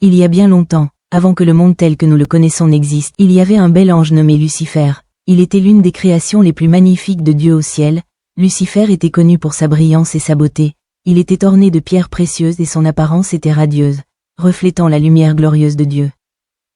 Il y a bien longtemps, avant que le monde tel que nous le connaissons n'existe, il y avait un bel ange nommé Lucifer. Il était l'une des créations les plus magnifiques de Dieu au ciel. Lucifer était connu pour sa brillance et sa beauté. Il était orné de pierres précieuses et son apparence était radieuse, reflétant la lumière glorieuse de Dieu.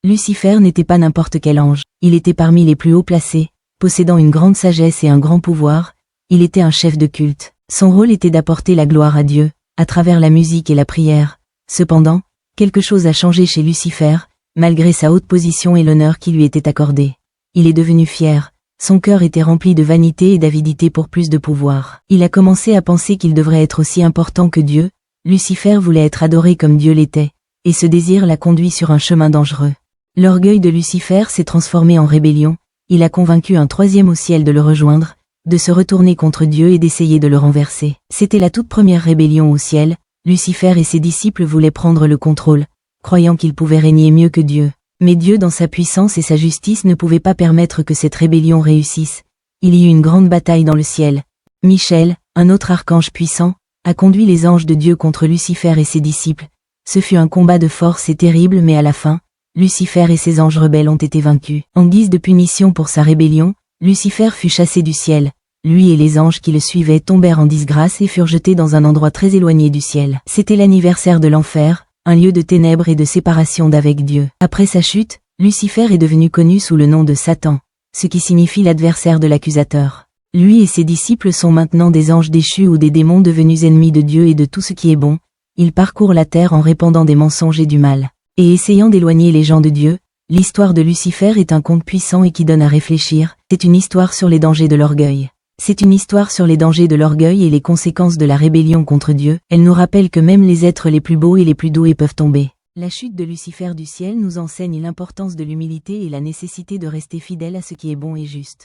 Lucifer n'était pas n'importe quel ange, il était parmi les plus hauts placés, possédant une grande sagesse et un grand pouvoir. Il était un chef de culte. Son rôle était d'apporter la gloire à Dieu, à travers la musique et la prière. Cependant, quelque chose a changé chez Lucifer, malgré sa haute position et l'honneur qui lui était accordé. Il est devenu fier. Son cœur était rempli de vanité et d'avidité pour plus de pouvoir. Il a commencé à penser qu'il devrait être aussi important que Dieu. Lucifer voulait être adoré comme Dieu l'était, et ce désir l'a conduit sur un chemin dangereux. L'orgueil de Lucifer s'est transformé en rébellion. Il a convaincu un troisième au ciel de le rejoindre, de se retourner contre Dieu et d'essayer de le renverser. C'était la toute première rébellion au ciel. Lucifer et ses disciples voulaient prendre le contrôle, croyant qu'ils pouvaient régner mieux que Dieu. Mais Dieu dans sa puissance et sa justice ne pouvait pas permettre que cette rébellion réussisse. Il y eut une grande bataille dans le ciel. Michel, un autre archange puissant, a conduit les anges de Dieu contre Lucifer et ses disciples. Ce fut un combat de force et terrible mais à la fin, Lucifer et ses anges rebelles ont été vaincus. En guise de punition pour sa rébellion, Lucifer fut chassé du ciel. Lui et les anges qui le suivaient tombèrent en disgrâce et furent jetés dans un endroit très éloigné du ciel. C'était l'anniversaire de l'enfer, un lieu de ténèbres et de séparation d'avec Dieu. Après sa chute, Lucifer est devenu connu sous le nom de Satan, ce qui signifie l'adversaire de l'accusateur. Lui et ses disciples sont maintenant des anges déchus ou des démons devenus ennemis de Dieu et de tout ce qui est bon. Ils parcourent la terre en répandant des mensonges et du mal, et essayant d'éloigner les gens de Dieu. L'histoire de Lucifer est un conte puissant et qui donne à réfléchir. C'est une histoire sur les dangers de l'orgueil. C'est une histoire sur les dangers de l'orgueil et les conséquences de la rébellion contre Dieu. Elle nous rappelle que même les êtres les plus beaux et les plus doués peuvent tomber. La chute de Lucifer du ciel nous enseigne l'importance de l'humilité et la nécessité de rester fidèle à ce qui est bon et juste.